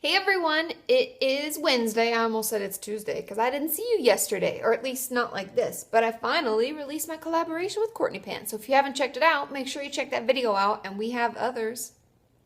Hey everyone, it is Wednesday. I almost said it's Tuesday because I didn't see you yesterday, or at least not like this. But I finally released my collaboration with Courtney Pants. So if you haven't checked it out, make sure you check that video out. And we have others.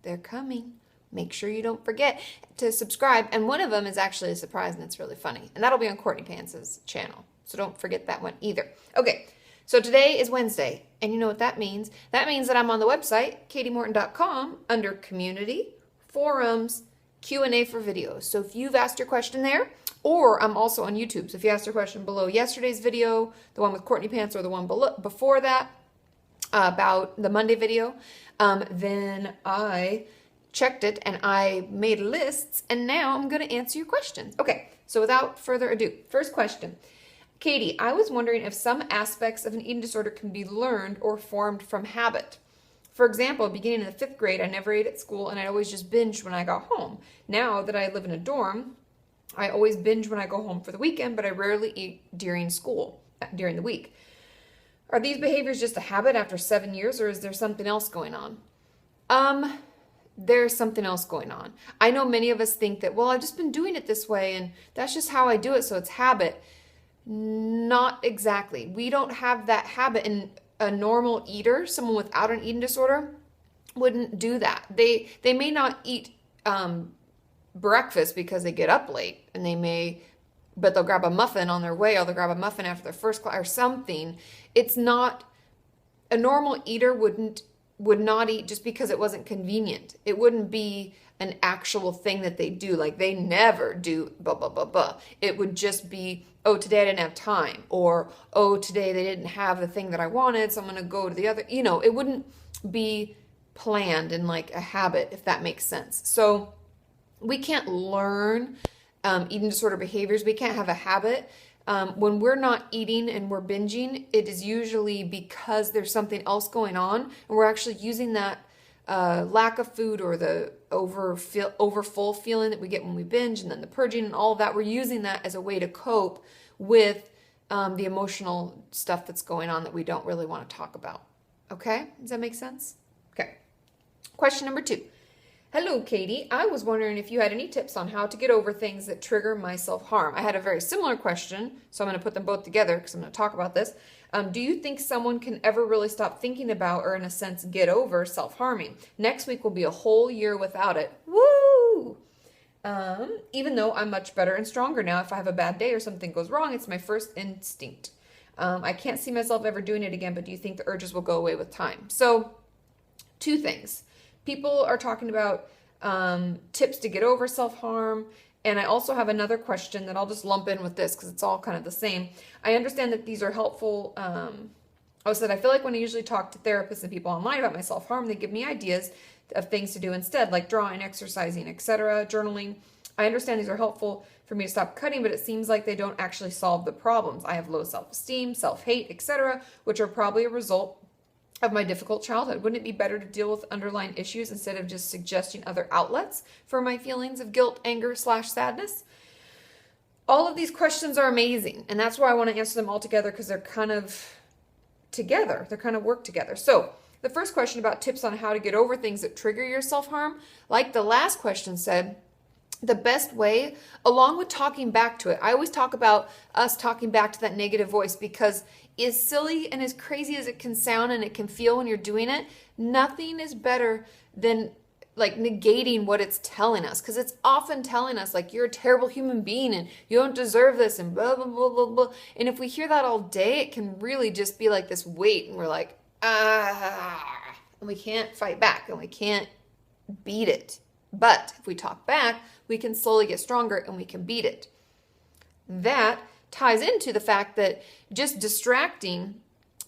They're coming. Make sure you don't forget to subscribe. And one of them is actually a surprise and it's really funny. And that'll be on Courtney Pants' channel. So don't forget that one either. Okay, so today is Wednesday. And you know what that means? That means that I'm on the website, katiemorton.com, under Community, Forums, Q&A for videos. So if you've asked your question there, or I'm also on YouTube. So if you asked your question below yesterday's video, the one with Courtney Pants, or the one before that about the Monday video, then I checked it and I made lists, and now I'm going to answer your questions. Okay, so without further ado, first question. Katie, I was wondering if some aspects of an eating disorder can be learned or formed from habit. For example, beginning in the 5th grade, I never ate at school and I always just binged when I got home. Now that I live in a dorm, I always binge when I go home for the weekend, but I rarely eat during school, during the week. Are these behaviors just a habit after 7 years, or is there something else going on? There's something else going on. I know many of us think that, well, I've just been doing it this way and that's just how I do it, so it's habit. Not exactly. We don't have that habit, and a normal eater, someone without an eating disorder, wouldn't do that. They may not eat breakfast because they get up late, and but they'll grab a muffin on their way, or they'll grab a muffin after their first class or something. It's not, a normal eater would not eat just because it wasn't convenient. It wouldn't be an actual thing that they do. Like, they never do blah, blah, blah, blah. It would just be, oh, today I didn't have time. Or, oh, today they didn't have the thing that I wanted, so I'm going to go to the other. You know, it wouldn't be planned in like a habit, if that makes sense. So we can't learn eating disorder behaviors. We can't have a habit. When we're not eating and we're binging, it is usually because there's something else going on, and we're actually using that lack of food, or the overfull feeling that we get when we binge, and then the purging and all of that. We're using that as a way to cope with the emotional stuff that's going on that we don't really want to talk about. Okay? Does that make sense? Okay. Question number 2. Hello, Katie. I was wondering if you had any tips on how to get over things that trigger my self-harm. I had a very similar question, so I'm going to put them both together because I'm going to talk about this. Do you think someone can ever really stop thinking about, or in a sense, get over self-harming? Next week will be a whole year without it. Woo! Even though I'm much better and stronger now, if I have a bad day or something goes wrong, it's my first instinct. I can't see myself ever doing it again, but do you think the urges will go away with time? So, 2 things. People are talking about tips to get over self-harm. And I also have another question that I'll just lump in with this because it's all kind of the same. I understand that these are helpful. I said, I feel like when I usually talk to therapists and people online about my self-harm, they give me ideas of things to do instead, like drawing, exercising, etc., journaling. I understand these are helpful for me to stop cutting, but it seems like they don't actually solve the problems. I have low self-esteem, self-hate, etc., which are probably a result of my difficult childhood. Wouldn't it be better to deal with underlying issues instead of just suggesting other outlets for my feelings of guilt, anger, / sadness? All of these questions are amazing, and that's why I want to answer them all together, because they're kind of together. They're kind of work together. So the first question about tips on how to get over things that trigger your self-harm, like the last question said, the best way, along with talking back to it. I always talk about us talking back to that negative voice, because as silly and as crazy as it can sound and it can feel when you're doing it, nothing is better than like negating what it's telling us, because it's often telling us like, you're a terrible human being and you don't deserve this and blah, blah, blah, blah, blah. And if we hear that all day, it can really just be like this weight, and we're like, and we can't fight back and we can't beat it. But if we talk back, we can slowly get stronger and we can beat it. That ties into the fact that just distracting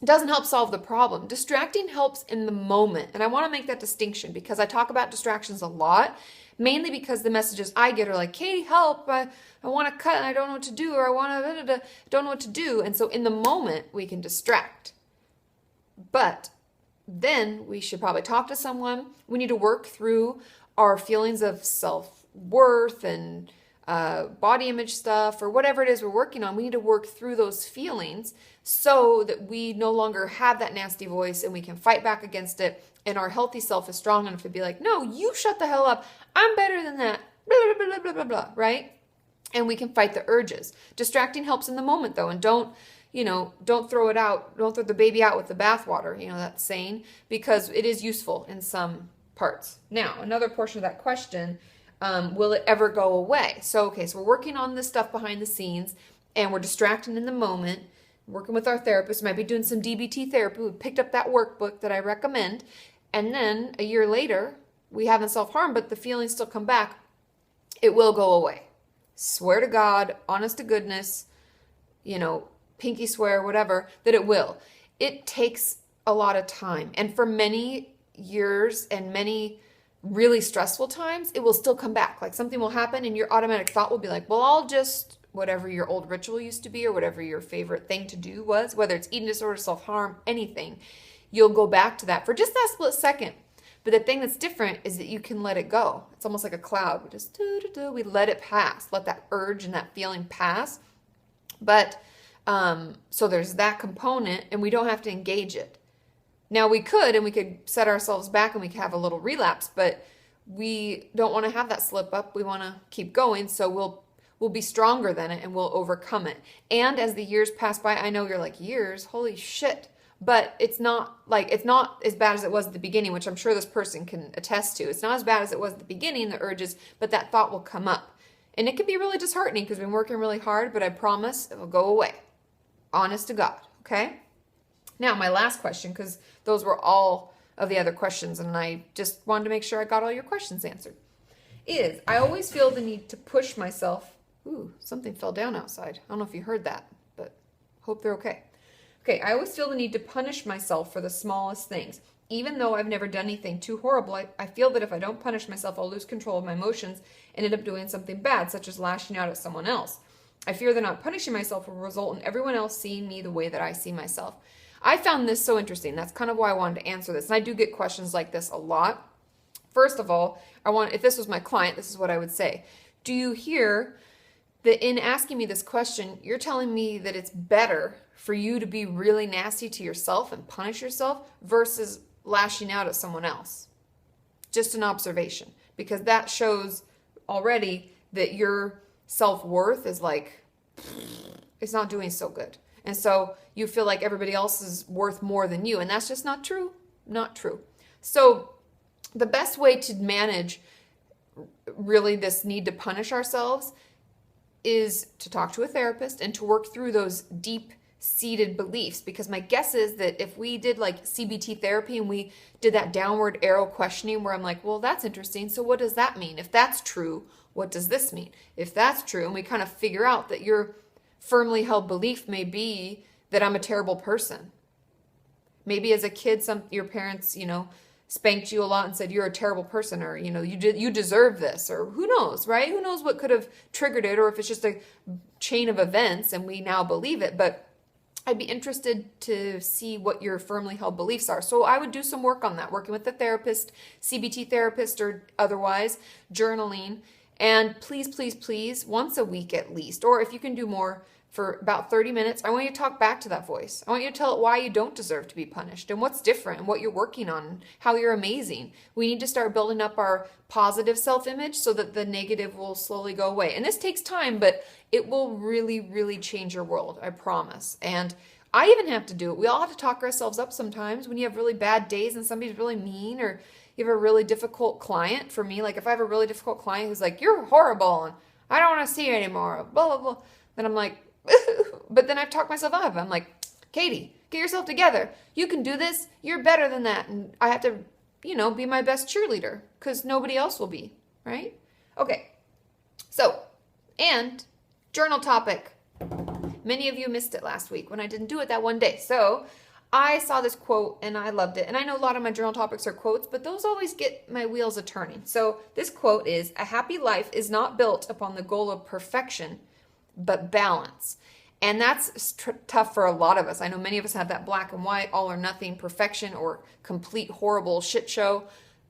doesn't help solve the problem. Distracting helps in the moment. And I want to make that distinction, because I talk about distractions a lot, mainly because the messages I get are like, Katie, help, I want to cut and I don't know what to do, or I don't know what to do. And so in the moment, we can distract. But then we should probably talk to someone. We need to work through our feelings of self-worth and body image stuff, or whatever it is we're working on. We need to work through those feelings so that we no longer have that nasty voice and we can fight back against it. And our healthy self is strong enough to be like, no, you shut the hell up. I'm better than that. Blah, blah, blah, blah, blah, right? And we can fight the urges. Distracting helps in the moment though, and don't throw it out, don't throw the baby out with the bathwater, that saying, because it is useful in some parts. Now, another portion of that question, will it ever go away? So we're working on this stuff behind the scenes, and we're distracting in the moment, working with our therapist, might be doing some DBT therapy. We picked up that workbook that I recommend, and then a year later, we haven't self-harmed, but the feelings still come back. It will go away. Swear to God, honest to goodness, pinky swear, whatever, that it will. It takes a lot of time. And for many years and many really stressful times, it will still come back. Like something will happen and your automatic thought will be like, well, I'll just, whatever your old ritual used to be or whatever your favorite thing to do was, whether it's eating disorder, self-harm, anything, you'll go back to that for just that split second. But the thing that's different is that you can let it go. It's almost like a cloud. We just we let it pass, let that urge and that feeling pass. But so there's that component, and we don't have to engage it. Now we could set ourselves back and we could have a little relapse, but we don't want to have that slip up. We want to keep going, so we'll be stronger than it and we'll overcome it. And as the years pass by, I know you're like, years, holy shit. But it's not as bad as it was at the beginning, which I'm sure this person can attest to. It's not as bad as it was at the beginning, the urges, but that thought will come up. And it can be really disheartening because we've been working really hard, but I promise it will go away. Honest to God, okay? Now, my last question, because those were all of the other questions, and I just wanted to make sure I got all your questions answered, is I always feel the need to push myself. Ooh, something fell down outside. I don't know if you heard that, but hope they're okay. Okay, I always feel the need to punish myself for the smallest things. Even though I've never done anything too horrible, I feel that if I don't punish myself, I'll lose control of my emotions and end up doing something bad, such as lashing out at someone else. I fear that not punishing myself will result in everyone else seeing me the way that I see myself. I found this so interesting. That's kind of why I wanted to answer this. And I do get questions like this a lot. First of all, if this was my client, this is what I would say. Do you hear that in asking me this question, you're telling me that it's better for you to be really nasty to yourself and punish yourself versus lashing out at someone else? Just an observation, because that shows already that your self-worth is like, it's not doing so good. And so you feel like everybody else is worth more than you. And that's just not true. Not true. So the best way to manage really this need to punish ourselves is to talk to a therapist and to work through those deep-seated beliefs. Because my guess is that if we did like CBT therapy and we did that downward arrow questioning where I'm like, well, that's interesting. So what does that mean? If that's true, what does this mean? If that's true, and we kind of figure out that your firmly held belief may be that I'm a terrible person. Maybe as a kid, your parents, spanked you a lot and said you're a terrible person, or you deserve this, or who knows, right? Who knows what could have triggered it, or if it's just a chain of events and we now believe it. But I'd be interested to see what your firmly held beliefs are. So I would do some work on that, working with a therapist, CBT therapist or otherwise, journaling. And please, please, please, once a week at least, or if you can do more, for about 30 minutes, I want you to talk back to that voice. I want you to tell it why you don't deserve to be punished and what's different and what you're working on and how you're amazing. We need to start building up our positive self-image so that the negative will slowly go away. And this takes time, but it will really, really change your world, I promise. And I even have to do it. We all have to talk ourselves up sometimes when you have really bad days and somebody's really mean, or you have a really difficult client. For me, like if I have a really difficult client who's like, you're horrible and I don't want to see you anymore, blah, blah, blah. Then I'm like, but then I've talked myself up. I'm like, Katie, get yourself together. You can do this. You're better than that. And I have to, be my best cheerleader because nobody else will be, right? Okay. So, and journal topic. Many of you missed it last week when I didn't do it that one day. So I saw this quote and I loved it. And I know a lot of my journal topics are quotes, but those always get my wheels a turning. So this quote is, a happy life is not built upon the goal of perfection, but balance. And that's tough for a lot of us. I know many of us have that black and white, all or nothing, perfection or complete horrible shit show.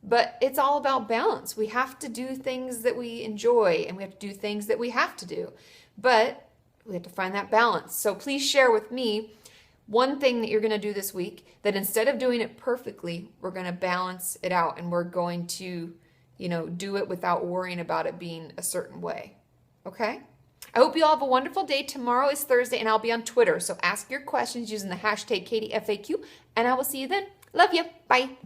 But it's all about balance. We have to do things that we enjoy and we have to do things that we have to do. But we have to find that balance. So please share with me one thing that you're going to do this week that instead of doing it perfectly, we're going to balance it out and we're going to, do it without worrying about it being a certain way. Okay? I hope you all have a wonderful day. Tomorrow is Thursday, and I'll be on Twitter. So ask your questions using the hashtag KatieFAQ, and I will see you then. Love you. Bye.